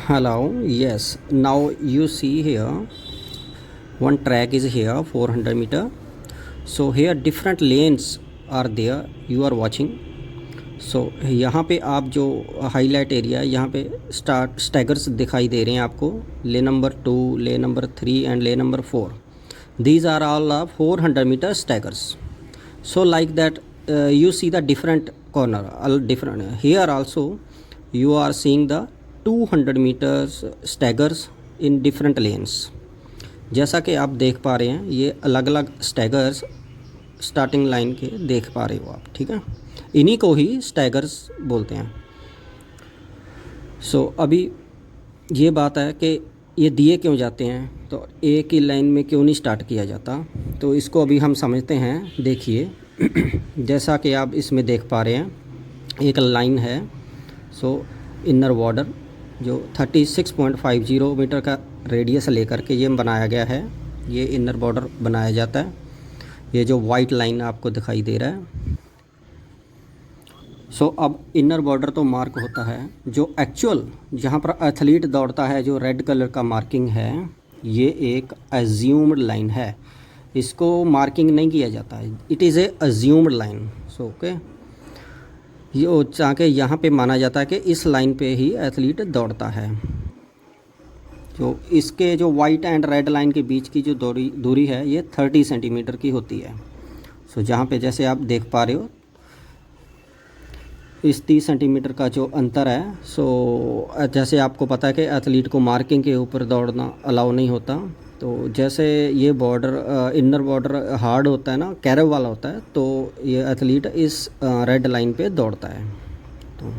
Hello, yes. Now you see here one track is here 400 meter. So here different lanes are there. You are watching. So यहाँ पे आप जो highlight area यहाँ पे स्टैगर्स दिखाई दे रहे हैं आपको, ले नंबर 2, ले नंबर 3 एंड ले number 4. These are all 400 meter staggers. So like that you see the different corner, all different. Here also you are seeing the 200 meters staggers in different lanes. जैसा कि आप देख पा रहे हैं, ये अलग अलग स्टैगर्स स्टार्टिंग लाइन के देख पा रहे हो आप, ठीक है. इन्हीं को ही स्टैगर्स बोलते हैं. सो अभी ये बात है कि ये दिए क्यों जाते हैं, तो एक ही लाइन में क्यों नहीं स्टार्ट किया जाता, तो इसको अभी हम समझते हैं. देखिए जैसा कि आप इसमें देख पा रहे हैं, एक लाइन है. सो इनर बॉर्डर जो 36.50 मीटर का रेडियस लेकर के ये बनाया गया है, ये इनर बॉर्डर बनाया जाता है. ये जो वाइट लाइन आपको दिखाई दे रहा है. सो अब इनर बॉर्डर तो मार्क होता है, जो एक्चुअल जहाँ पर एथलीट दौड़ता है, जो रेड कलर का मार्किंग है, ये एक अज्यूम्ड लाइन है. इसको मार्किंग नहीं किया जाता है, it is a assumed line. So okay, ये चाहे यहाँ पे माना जाता है कि इस लाइन पे ही एथलीट दौड़ता है. जो इसके जो वाइट एंड रेड लाइन के बीच की जो दूरी है, ये 30 सेंटीमीटर की होती है. सो जहाँ पे जैसे आप देख पा रहे हो, इस 30 सेंटीमीटर का जो अंतर है. सो जैसे आपको पता है कि एथलीट को मार्किंग के ऊपर दौड़ना अलाउ नहीं होता. तो जैसे ये बॉर्डर इनर बॉर्डर हार्ड होता है ना, कैरव वाला होता है, तो ये एथलीट इस रेड लाइन पे दौड़ता है. तो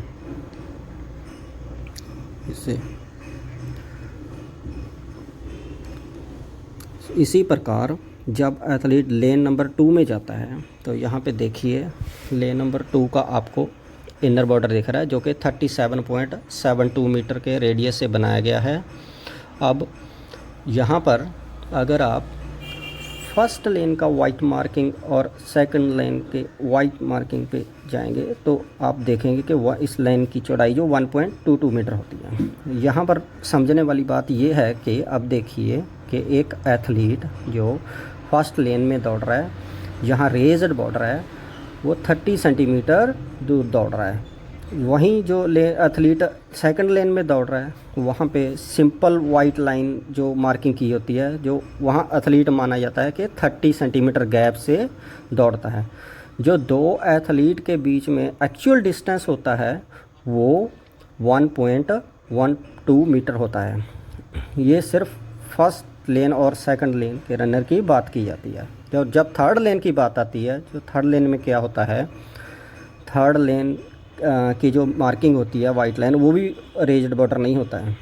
इससे इसी प्रकार जब एथलीट लेन नंबर 2 में जाता है, तो यहाँ पे देखिए लेन नंबर 2 का आपको इनर बॉर्डर दिख रहा है, जो कि 37.72 मीटर के रेडियस से बनाया गया है. अब यहाँ पर अगर आप फर्स्ट लेन का वाइट मार्किंग और सेकंड लेन के वाइट मार्किंग पे जाएंगे, तो आप देखेंगे कि इस लेन की चौड़ाई जो 1.22 मीटर होती है. यहाँ पर समझने वाली बात ये है कि अब देखिए कि एक एथलीट जो फर्स्ट लेन में दौड़ रहा है, यहाँ रेज्ड बॉर्डर है, वो 30 सेंटीमीटर दूर दौड़ रहा है. वहीं जो एथलीट सेकंड लेन में दौड़ रहा है, वहाँ पे सिंपल वाइट लाइन जो मार्किंग की होती है, जो वहाँ एथलीट माना जाता है कि 30 सेंटीमीटर गैप से दौड़ता है. जो दो एथलीट के बीच में एक्चुअल डिस्टेंस होता है, वो 1.12 मीटर होता है. ये सिर्फ फर्स्ट लेन और सेकंड लेन के रनर की बात की जाती है. जब थर्ड लेन की बात आती है, जो थर्ड लेन में क्या होता है, थर्ड लेन की जो मार्किंग होती है वाइट लाइन, वो भी रेज्ड बॉर्डर नहीं होता है.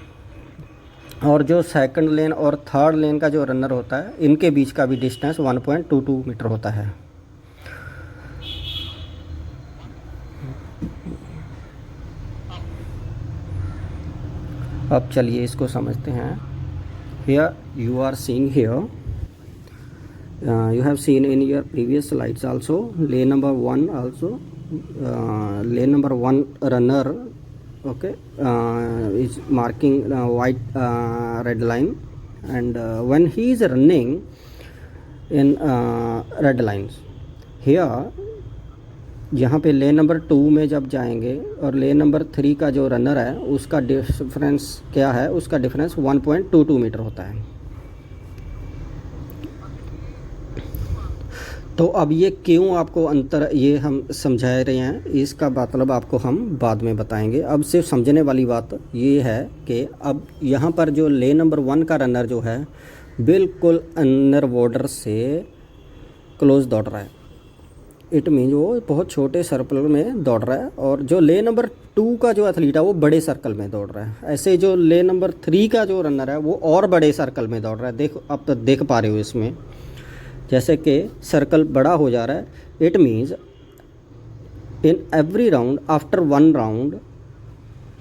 और जो सेकंड लेन और थर्ड लेन का जो रनर होता है, इनके बीच का भी डिस्टेंस 1.22 मीटर होता है. अब चलिए इसको समझते हैं. Here you are seeing here, you have seen in your previous slides also, lane number 1 also, lane number 1 runner, okay, is marking white red line, and when he is running in red lines, here यहाँ पे लेन number 2 में जब जाएंगे और लेन number 3 का जो runner है, उसका डिफरेंस क्या है, उसका डिफरेंस 1.22 मीटर होता है. तो अब ये क्यों आपको अंतर ये हम समझा रहे हैं, इसका मतलब आपको हम बाद में बताएंगे. अब सिर्फ समझने वाली बात ये है कि अब यहाँ पर जो लेन नंबर 1 का रनर जो है, बिल्कुल इनर बॉर्डर से क्लोज दौड़ रहा है. इट मीन वो बहुत छोटे सर्कल में दौड़ रहा है. और जो लेन नंबर 2 का जो एथलीट है, वो बड़े सर्कल में दौड़ रहा है. ऐसे जो लेन नंबर 3 का जो रनर है, वो और बड़े सर्कल में दौड़ रहा है. देखो, अब तो देख पा रहे हो इसमें जैसे कि सर्कल बड़ा हो जा रहा है. It means in every round after 1 round,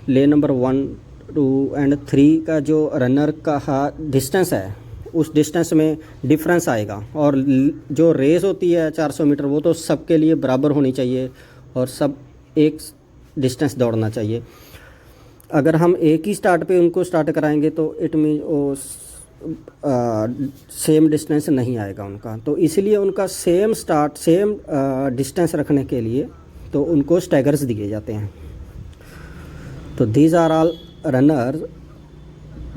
lane number 1, 2 and 3 का जो रनर का डिस्टेंस है, उस डिस्टेंस में डिफरेंस आएगा. और जो रेस होती है 400 मीटर, वो तो सबके लिए बराबर होनी चाहिए और सब एक डिस्टेंस दौड़ना चाहिए. अगर हम एक ही स्टार्ट पे उनको स्टार्ट कराएंगे तो इट मीन वो सेम डिस्टेंस नहीं आएगा उनका, तो इसीलिए उनका सेम डिस्टेंस रखने के लिए तो उनको स्टैगर्स दिए जाते हैं। तो these are all runners,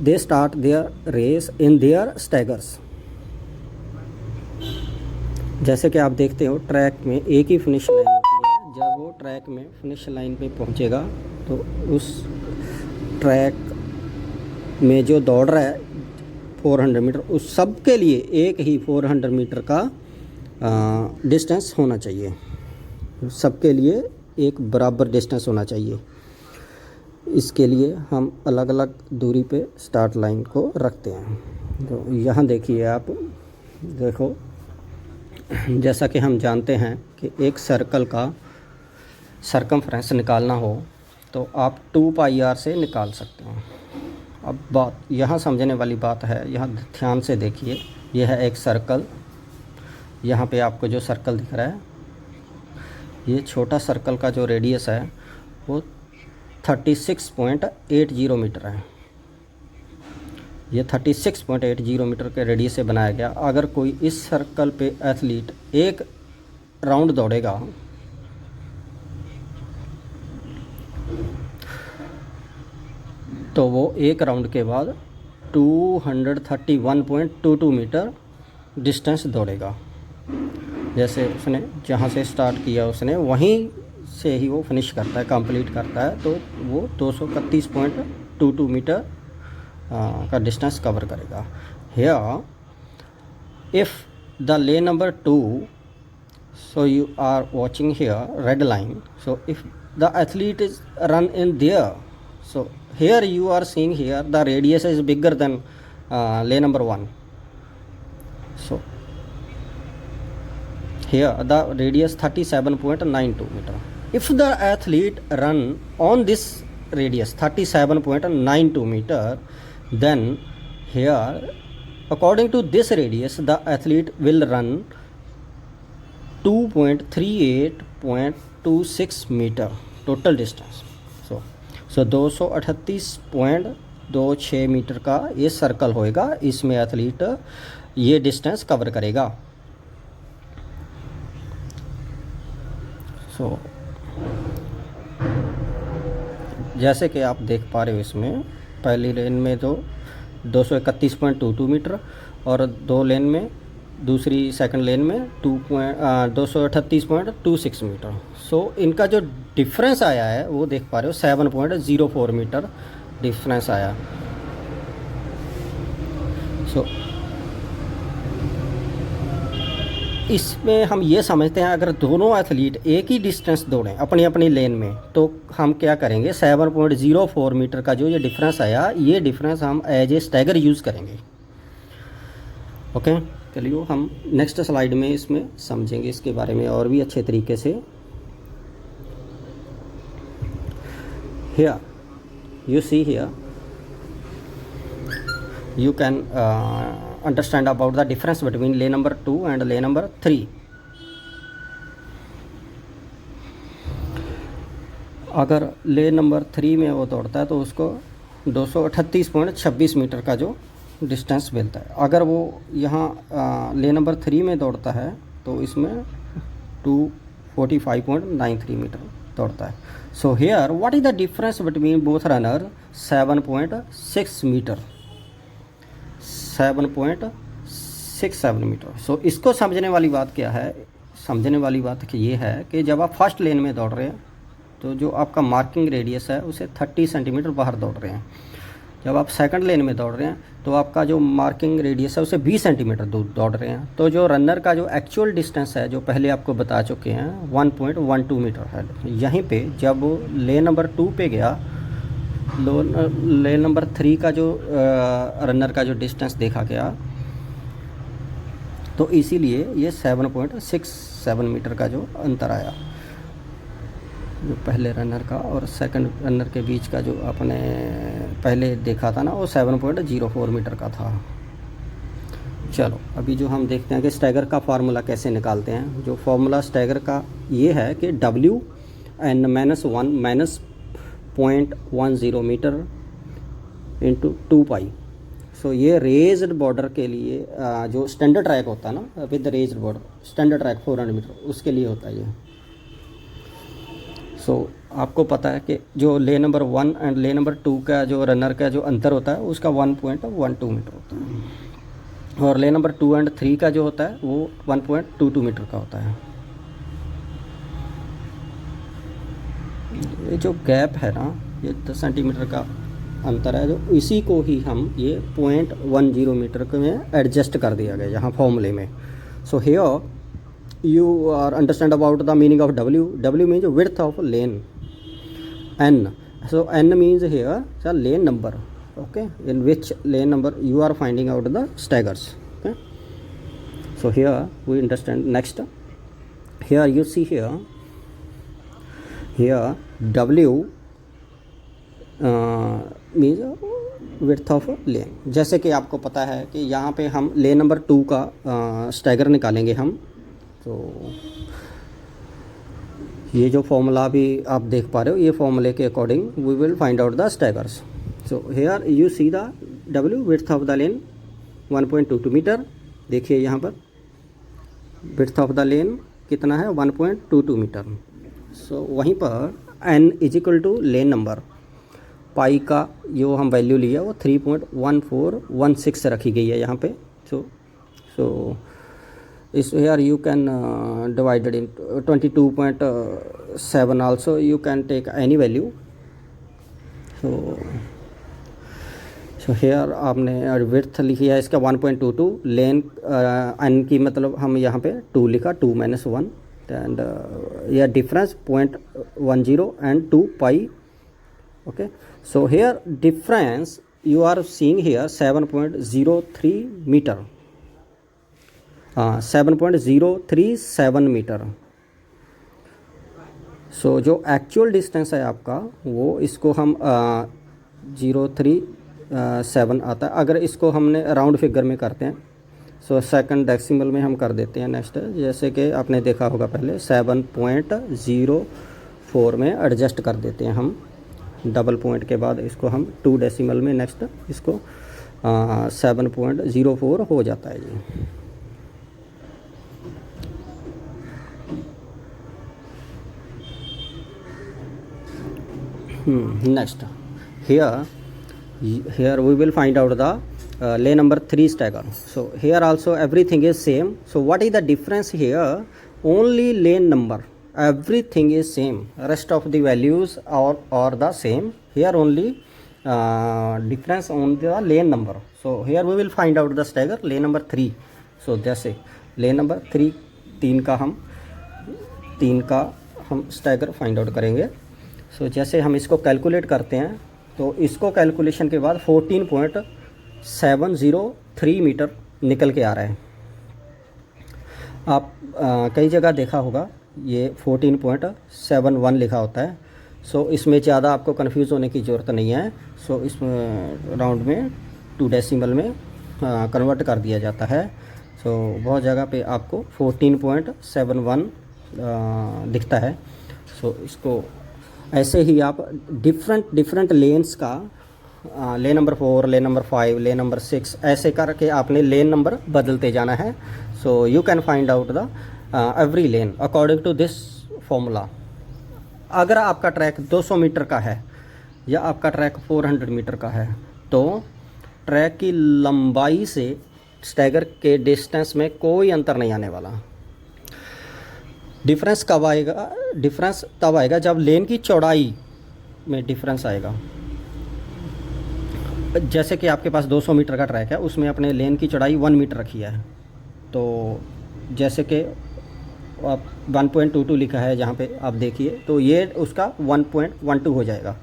they start their race in their staggers. जैसे कि आप देखते हो ट्रैक में एक ही फिनिश लाइन होती है, जब वो ट्रैक में फिनिश लाइन पे पहुंचेगा तो उस ट्रैक में जो दौड़ रहा है 400 मीटर, उस सब के लिए एक ही 400 मीटर का डिस्टेंस होना चाहिए, सबके लिए एक बराबर डिस्टेंस होना चाहिए। इसके लिए हम अलग अलग दूरी पे स्टार्ट लाइन को रखते हैं। तो यहाँ देखिए आप, देखो जैसा कि हम जानते हैं कि एक सर्कल का सरकमफ्रेंस निकालना हो तो आप 2πr से निकाल सकते हो। अब बात यहाँ समझने वाली बात है, यहाँ ध्यान से देखिए, यह है एक सर्कल, यहाँ पे आपको जो सर्कल दिख रहा है, ये छोटा सर्कल का जो रेडियस है वो 36.80 मीटर है। ये 36.80 मीटर के रेडियस से बनाया गया। अगर कोई इस सर्कल पे एथलीट एक राउंड दौड़ेगा तो वो एक राउंड के बाद 231.22 मीटर डिस्टेंस दौड़ेगा। जैसे उसने जहाँ से स्टार्ट किया उसने वहीं से ही वो फिनिश करता है, कंप्लीट करता है, तो वो 231.22 मीटर का डिस्टेंस कवर करेगा। Here if the lane number 2, so you are watching here red line, so if the athlete is run in there, so here you are seeing here the radius is bigger than lane number 1, so here the radius 37.92 meter. If the athlete run on this radius 37.92 meter, then here according to this radius the athlete will run 238.26 metre total distance. So 238.26 metre का ये circle होएगा, इसमें athlete ये distance cover करेगा। सो जैसे कि आप देख पा रहे हो, इसमें पहली लेन में तो 231.22 मीटर और दो लेन में दूसरी सेकंड लेन में 238.26 मीटर। सो इनका जो डिफरेंस आया है वो देख पा रहे हो 7.04 मीटर डिफरेंस आया। सो इसमें हम ये समझते हैं अगर दोनों एथलीट एक ही डिस्टेंस दौड़ें अपनी अपनी लेन में तो हम क्या करेंगे, 7.04 मीटर का जो ये डिफरेंस आया, ये डिफरेंस हम एज ए स्टैगर यूज़ करेंगे। ओके, चलिए हम नेक्स्ट स्लाइड में इसमें समझेंगे इसके बारे में और भी अच्छे तरीके से। Here you see, here you can understand about the difference between lane number 2 and lane number 3. अगर लेन नंबर 3 में वो दौड़ता है तो उसको 238.26 मीटर का जो डिस्टेंस मिलता है। अगर वो यहाँ लेन नंबर 3 में दौड़ता है तो इसमें 245.93 मीटर दौड़ता है। So here what is the difference between both runner, 7.6 metre, 7.67 metre. So इसको समझने वाली बात क्या है, समझने वाली बात ये है कि जब आप फर्स्ट लेन में दौड़ रहे हैं तो जो आपका मार्किंग रेडियस है उसे 30 सेंटीमीटर बाहर दौड़ रहे हैं। जब आप सेकंड लेन में दौड़ रहे हैं तो आपका जो मार्किंग रेडियस है उसे 20 सेंटीमीटर दूर दौड़ रहे हैं। तो जो रनर का जो एक्चुअल डिस्टेंस है, जो पहले आपको बता चुके हैं, 1.12 मीटर है। यहीं पे जब लेन नंबर 2 पे गया, लेन नंबर 3 का जो रनर का जो डिस्टेंस देखा गया, तो इसीलिए ये 7.67 मीटर का जो अंतर आया, जो पहले रनर का और सेकंड रनर के बीच का जो आपने पहले देखा था ना, वो 7.04 मीटर का था। चलो अभी जो हम देखते हैं कि स्टैगर का फार्मूला कैसे निकालते हैं। जो फार्मूला स्टैगर का ये है कि W n-1 - 0.10 मीटर इंटू 2 पाई। सो ये रेज्ड बॉर्डर के लिए जो स्टैंडर्ड ट्रैक होता है ना with raised border, standard track 400 metre, उसके लिए होता है ये। सो आपको पता है कि जो ले नंबर 1 एंड ले नंबर 2 का जो रनर का जो अंतर होता है उसका 1.12 मीटर होता है, और ले नंबर 2 एंड 3 का जो होता है वो 1.22 मीटर का होता है। ये जो गैप है ना, ये 10 सेंटीमीटर का अंतर है, जो इसी को ही हम ये 0.10 मीटर में एडजस्ट कर दिया गया यहाँ फॉर्मूले में। So here you are understand about the meaning of w means width of lane, n, so n means here the lane number, okay, in which lane number you are finding out the staggers, okay. So here we understand. Next, here you see here w means width of lane। जैसे कि आपको पता है कि यहाँ पे हम लेन number 2 का स्टैगर निकालेंगे हम, तो ये जो फॉर्मूला भी आप देख पा रहे हो, ये फॉर्मूले के according we will find out the staggers. So here you see the w width of the lane 1.22 metre. देखिए यहाँ पर विड्थ ऑफ द लेन कितना है, 1.22 मीटर। सो वहीं पर n is equal to lane number, pi का जो हम वैल्यू लिया वो 3.1416 रखी गई है यहाँ पे। सो is here you can divide it in 22.7 also you can take any value। so here आपने width लिखी है इसका 1.22, लेन n की मतलब हम यहाँ पे 2 लिखा, 2 - 1 एंड यह difference 0.10 and 2 pi, okay. So here difference you are seeing here 7.03 metre, 7.037 metre. So जो एक्चुअल डिस्टेंस है आपका वो इसको हम 037 आता है। अगर इसको हमने राउंड फिगर में करते हैं, सो सेकंड डेसिमल में हम कर देते हैं। नेक्स्ट जैसे कि आपने देखा होगा पहले 7.04 में एडजस्ट कर देते हैं हम, डबल पॉइंट के बाद इसको हम 2 डेसिमल में, नेक्स्ट इसको 7.04 हो जाता है जी। Next, here we will find out the lane number 3 stagger. So here also everything is same. So what is the difference here? Only lane number, everything is same, rest of the values are the same. Here only difference on the lane number. So here we will find out the stagger lane number 3. So जैसे lane number 3 3 का हम stagger find out करेंगे। सो जैसे हम इसको calculate करते हैं तो इसको कैलकुलेशन के बाद 14.703 मीटर निकल के आ रहा है। आप कई जगह देखा होगा ये 14.71 लिखा होता है। सो इसमें ज़्यादा आपको कंफ्यूज होने की ज़रूरत नहीं है। सो इसमें राउंड में 2 डेसिमल में कन्वर्ट कर दिया जाता है। सो बहुत जगह पे आपको 14.71 दिखता है। सो इसको ऐसे ही आप डिफरेंट लेन्स का lane number 4, lane number 5, lane number 6 ऐसे करके आपने लेन नंबर बदलते जाना है। So you can find out the every lane according to this formula. अगर आपका ट्रैक 200 मीटर का है या आपका ट्रैक 400 मीटर का है तो ट्रैक की लंबाई से स्टैगर के डिस्टेंस में कोई अंतर नहीं आने वाला। डिफरेंस कब आएगा? डिफरेंस तब आएगा जब लेन की चौड़ाई में डिफरेंस आएगा। जैसे कि आपके पास 200 मीटर का ट्रैक है, उसमें अपने लेन की चौड़ाई 1 मीटर रखी है, तो जैसे कि आप 1.22 लिखा है जहाँ पे आप देखिए, तो ये उसका 1.12 हो जाएगा,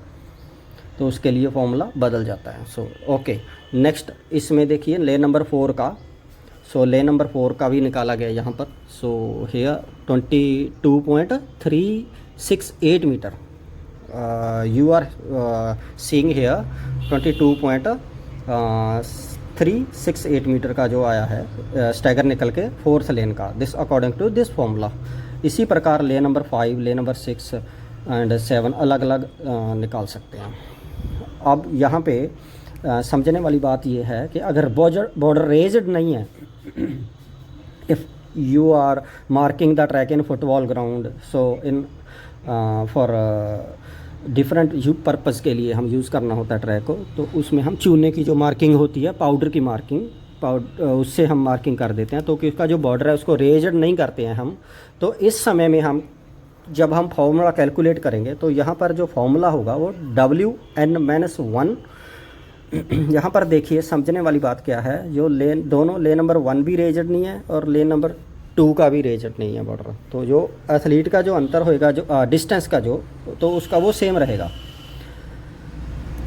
तो उसके लिए फॉर्मूला बदल जाता है। सो ओके, नेक्स्ट इसमें देखिए लेन नंबर 4 का। सो लेन नंबर 4 का भी निकाला गया यहाँ पर। So here 22.368 metre you are seeing here 22.368 metre का जो आया है स्टैगर निकल के 4th लेन का, this according to this formula. इसी प्रकार lane number 5, lane number 6 and 7 अलग अलग निकाल सकते हैं। अब यहाँ पे समझने वाली बात ये है कि अगर बॉर्डर रेज्ड नहीं है, if you are marking the track in football ground, so in for different purpose के लिए हम यूज़ करना होता है ट्रैक को, तो उसमें हम चूने की जो मार्किंग होती है, पाउडर की मार्किंग, उससे हम मार्किंग कर देते हैं। तो कि उसका जो बॉर्डर है उसको रेज्ड नहीं करते हैं हम। तो इस समय में हम जब हम फॉर्मूला कैलकुलेट करेंगे तो यहाँ पर जो फॉर्मूला होगा वो WN-1। यहाँ पर देखिए समझने वाली बात क्या है, जो लेन दोनों लेन नंबर 1 भी रेज्ड नहीं है और लेन नंबर 2 का भी रेज्ड नहीं है बॉर्डर। तो जो एथलीट का जो अंतर होएगा, जो डिस्टेंस का जो, तो उसका वो सेम रहेगा।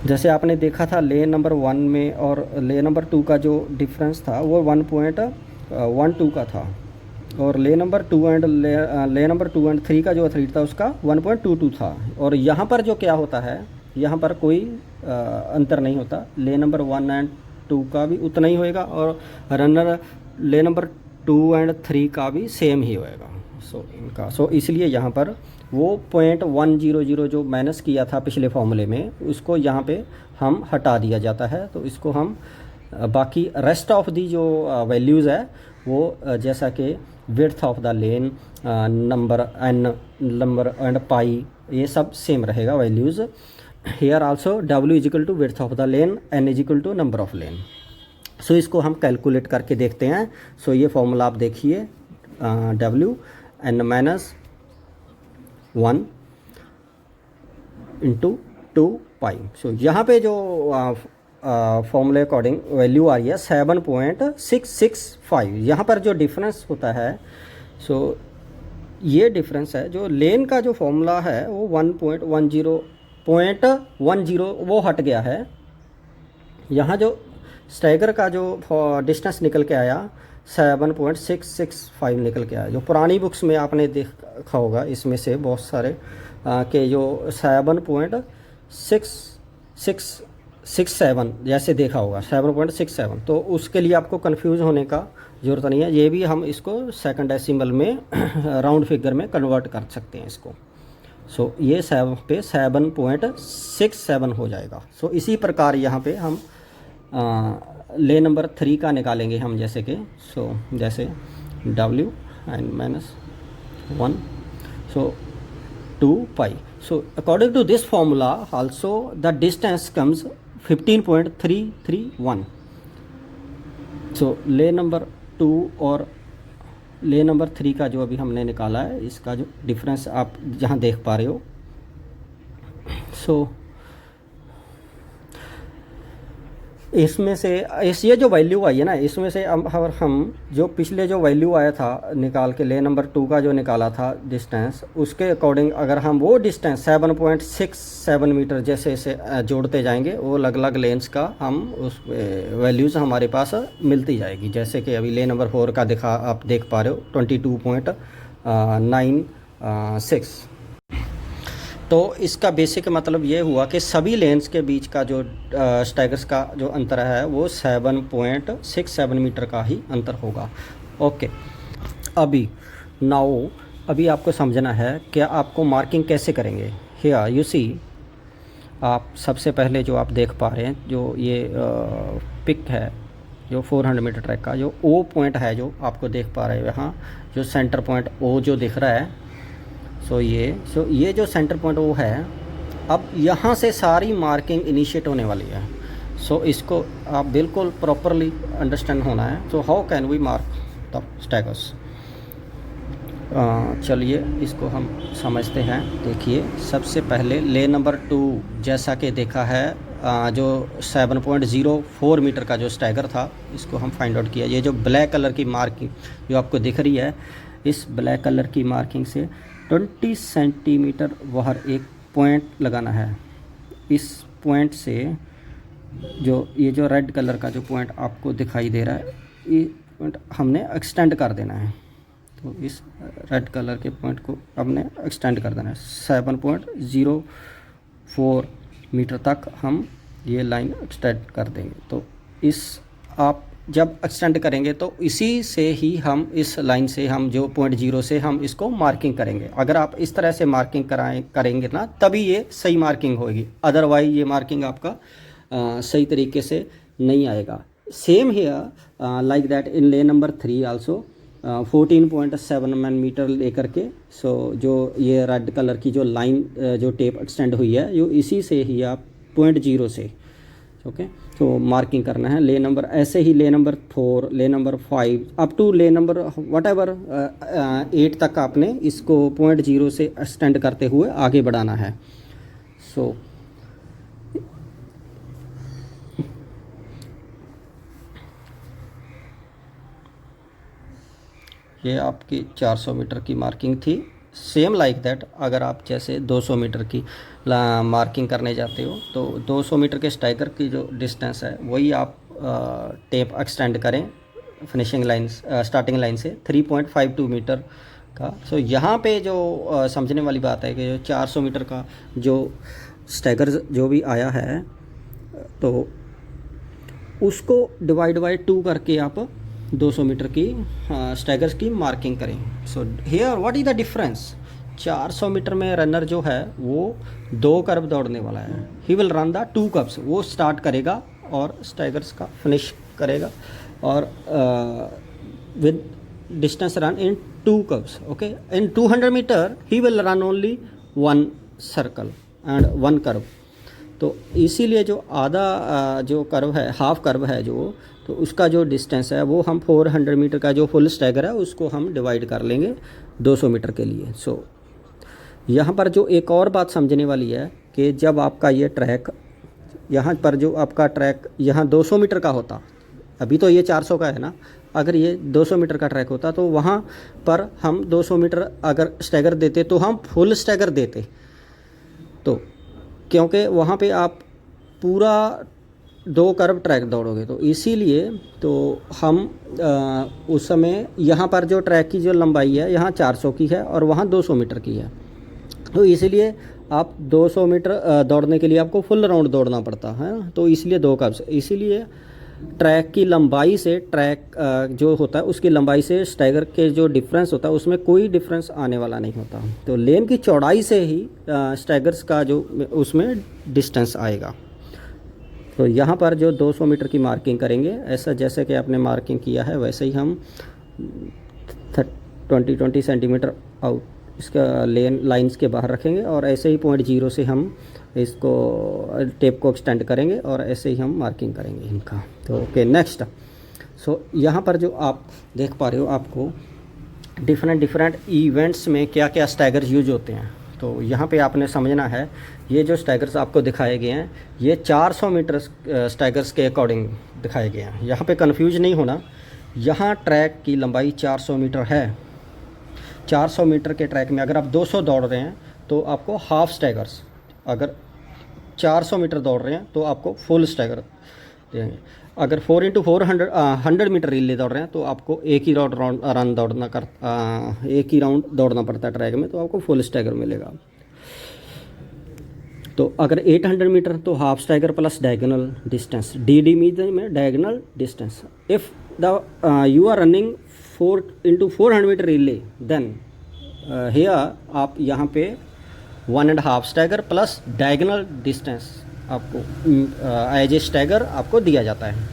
जैसे आपने देखा था लेन नंबर 1 में और लेन नंबर 2 का जो डिफरेंस था वो 1.12 का था, और लेन number 2 and lane number 2 and 3 का जो एथलीट था उसका 1.22 था। और यहाँ पर जो क्या होता है, यहाँ पर कोई अंतर नहीं होता, लेन नंबर 1 एंड 2 का भी उतना ही होएगा और रनर लेन नंबर 2 एंड 3 का भी सेम ही होएगा। सो इसलिए यहाँ पर वो 0.100 जो माइनस किया था पिछले फॉर्मूले में, उसको यहाँ पे हम हटा दिया जाता है। तो इसको हम बाकी रेस्ट ऑफ दी जो वैल्यूज़ है वो जैसा कि width of the lane, number and pi, ये सब सेम रहेगा values. Here also W is equal to width of the lane, N is equal to number of lane. So इसको हम कैलकुलेट करके देखते हैं। सो ये फॉर्मूला आप देखिए, WN-1 इंटू 2 पाई। सो यहाँ पे जो फॉर्मूले अकॉर्डिंग वैल्यू आ रही है 7.665। यहाँ पर जो डिफरेंस होता है, सो ये डिफरेंस है, जो लेन का जो फॉर्मूला है वो 1.10 वो हट गया है। यहाँ जो स्टैगर का जो डिस्टेंस निकल के आया 7.665 निकल के आया। जो पुरानी बुक्स में आपने देखा होगा, इसमें से बहुत सारे के जो 7.667 जैसे देखा होगा 7.67, तो उसके लिए आपको कंफ्यूज होने का ज़रूरत नहीं है। ये भी हम इसको सेकंड डेसिमल में राउंड फिगर में कन्वर्ट कर सकते हैं इसको। सो ये 7.67 हो जाएगा। सो इसी प्रकार यहाँ पे हम लेन नंबर 3 का निकालेंगे हम, जैसे कि जैसे WN-1 सो 2 पाई। So according to this formula also the distance comes 15.331। So lane number 2 और लेन नंबर 3 का जो अभी हमने निकाला है, इसका जो डिफरेंस आप जहाँ देख पा रहे हो। सो इसमें से ये जो वैल्यू आई है ना, इसमें से हम जो पिछले जो वैल्यू आया था निकाल के लेन नंबर 2 का जो निकाला था डिस्टेंस, उसके अकॉर्डिंग अगर हम वो डिस्टेंस 7.67 मीटर जैसे से जोड़ते जाएंगे, वो अलग अलग लेंस का हम उस वैल्यूज़ हमारे पास मिलती जाएगी। जैसे कि अभी लेन नंबर 4 का आप देख पा रहे हो 22.96। तो इसका बेसिक मतलब ये हुआ कि सभी लेंस के बीच का जो स्टैगर्स का जो अंतर है वो 7.67 मीटर का ही अंतर होगा। ओके, अभी आपको समझना है कि आपको मार्किंग कैसे करेंगे। हियर यू सी, आप सबसे पहले जो आप देख पा रहे हैं, जो ये पिक है जो 400 मीटर ट्रैक का, जो O पॉइंट है जो आपको देख पा रहे हैं यहाँ, जो सेंटर पॉइंट O जो दिख रहा है, सो ये जो सेंटर पॉइंट वो है, अब यहाँ से सारी मार्किंग इनिशिएट होने वाली है। सो इसको आप बिल्कुल प्रॉपरली अंडरस्टैंड होना है। So how can we mark the staggers. चलिए इसको हम समझते हैं। देखिए सबसे पहले लेन नंबर 2 जैसा कि देखा है, जो 7.04 मीटर का जो स्टैगर था, इसको हम फाइंड आउट किया। ये जो ब्लैक कलर की मार्किंग जो आपको दिख रही है, इस ब्लैक कलर की मार्किंग से 20 सेंटीमीटर बाहर एक पॉइंट लगाना है। इस पॉइंट से ये जो रेड कलर का जो पॉइंट आपको दिखाई दे रहा है, ये पॉइंट हमने एक्सटेंड कर देना है। तो इस रेड कलर के पॉइंट को हमने एक्सटेंड कर देना है 7.04 मीटर तक हम ये लाइन एक्सटेंड कर देंगे। तो इस आप जब एक्सटेंड करेंगे तो इसी से ही हम, इस लाइन से हम जो 0.0 से हम इसको मार्किंग करेंगे। अगर आप इस तरह से मार्किंग करेंगे ना, तभी ये सही मार्किंग होगी, अदरवाइज ये मार्किंग आपका सही तरीके से नहीं आएगा। Same here like that in lane number 3 also 14.7 metre लेकर के, सो जो ये रेड कलर की जो लाइन जो टेप एक्सटेंड हुई है, जो इसी से ही आप 0.0 से ओके तो मार्किंग करना है। ले नंबर ऐसे ही ले नंबर 4, ले नंबर 5 अप टू ले नंबर वट एवर 8 तक आपने इसको 0.0 से एक्सटेंड करते हुए आगे बढ़ाना है। सो ये आपकी 400 मीटर की मार्किंग थी। सेम लाइक दैट अगर आप जैसे 200 मीटर की मार्किंग करने जाते हो तो 200 मीटर के स्ट्राइकर की जो डिस्टेंस है वही आप टेप एक्सटेंड करें फिनिशिंग लाइन स्टार्टिंग लाइन से 3.52 मीटर का। सो यहाँ पे जो समझने वाली बात है कि जो 400 मीटर का जो स्टैगर जो भी आया है तो उसको डिवाइड बाई 2 करके आप 200 मीटर की स्टैगर्स की मार्किंग करें। So here what is the difference, 400 metre में रनर जो है वो 2 कर्व दौड़ने वाला है। He will run the 2 curves, वो स्टार्ट करेगा और स्टैगर्स का फिनिश करेगा और with distance run in 2 curves. Okay, in 200 metre he will run only 1 circle and 1 curve. तो इसीलिए जो आधा जो कर्व है, हाफ कर्व है जो, तो उसका जो डिस्टेंस है वो हम 400 मीटर का जो फुल स्टैगर है उसको हम डिवाइड कर लेंगे 200 मीटर के लिए। सो यहाँ पर जो एक और बात समझने वाली है कि जब आपका ये ट्रैक, यहाँ पर जो आपका ट्रैक यहाँ 200 मीटर का होता, अभी तो ये 400 का है ना, अगर ये 200 मीटर का ट्रैक होता तो वहाँ पर हम 200 मीटर अगर स्टैगर देते तो हम फुल स्टैगर देते, तो क्योंकि वहाँ पे आप पूरा 2 कर्व ट्रैक दौड़ोगे, तो इसीलिए तो हम उस समय यहाँ पर जो ट्रैक की जो लंबाई है यहाँ 400 की है और वहाँ 200 मीटर की है, तो इसीलिए आप 200 मीटर दौड़ने के लिए आपको फुल राउंड दौड़ना पड़ता है ना, तो इसलिए 2 कर्व्स। इसीलिए ट्रैक की लंबाई से, ट्रैक जो होता है उसकी लंबाई से स्टैगर के जो डिफरेंस होता है उसमें कोई डिफरेंस आने वाला नहीं होता, तो लेन की चौड़ाई से ही स्टैगर्स का जो उसमें डिस्टेंस आएगा। तो यहाँ पर जो 200 मीटर की मार्किंग करेंगे, ऐसा जैसे कि आपने मार्किंग किया है वैसे ही हम 20 सेंटीमीटर आउट इसका लेन लाइंस के बाहर रखेंगे और ऐसे ही 0.0 से हम इसको टेप को एक्सटेंड करेंगे और ऐसे ही हम मार्किंग करेंगे इनका। तो ओके, नेक्स्ट। सो यहाँ पर जो आप देख पा रहे हो, आपको डिफरेंट इवेंट्स में क्या क्या स्टैगर्स यूज होते हैं, तो यहाँ पे आपने समझना है ये जो स्टैगर्स आपको दिखाए गए हैं ये 400 मीटर स्टैगर्स के अकॉर्डिंग दिखाए गए हैं। यहाँ पे कंफ्यूज नहीं होना, यहाँ ट्रैक की लंबाई 400 मीटर है। 400 मीटर के ट्रैक में अगर आप 200 दौड़ रहे हैं तो आपको हाफ स्टैगर्स, अगर 400 मीटर दौड़ रहे हैं तो आपको फुल स्टैगर देंगे। अगर 4x400 मीटर रिले दौड़ रहे हैं तो आपको एक ही राउंड दौड़ना पड़ता है ट्रैक में, तो आपको फुल स्टैगर मिलेगा। तो अगर 800 मीटर तो half stagger plus diagonal distance, D में diagonal distance. If the you are running 4x400 metre relay, then here आप यहाँ पे 1.5 स्टैगर प्लस डायगोनल डिस्टेंस आपको एज ए स्टैगर आपको दिया जाता है।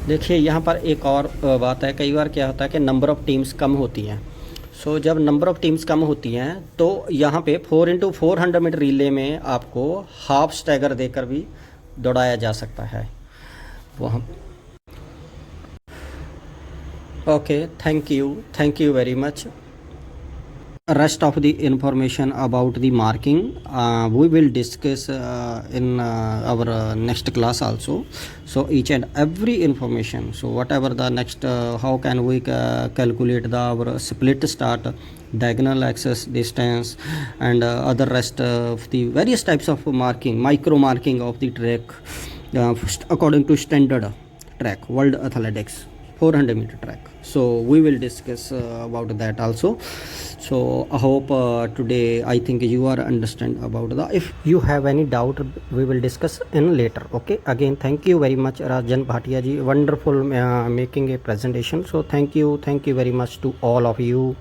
देखिए यहाँ पर एक और बात है, कई बार क्या होता है कि नंबर ऑफ़ टीम्स कम होती हैं। सो जब नंबर ऑफ़ टीम्स कम होती हैं तो यहाँ पे 4x400 मीटर रिले में आपको हाफ स्टैगर देकर भी दौड़ाया जा सकता है वहाँ। Okay, thank you very much. Rest of the information about the marking we will discuss in our next class also. So each and every information, so whatever the next how can we calculate the our split start, diagonal axis distance and other rest of the various types of marking, micro marking of the track according to standard track world athletics. 400 meter track. So we will discuss about that also. So I hope today I think you are understand about the. If you have any doubt, we will discuss in later. Okay, again thank you very much Rajan Bhatia ji, wonderful making a presentation. So thank you very much to all of you.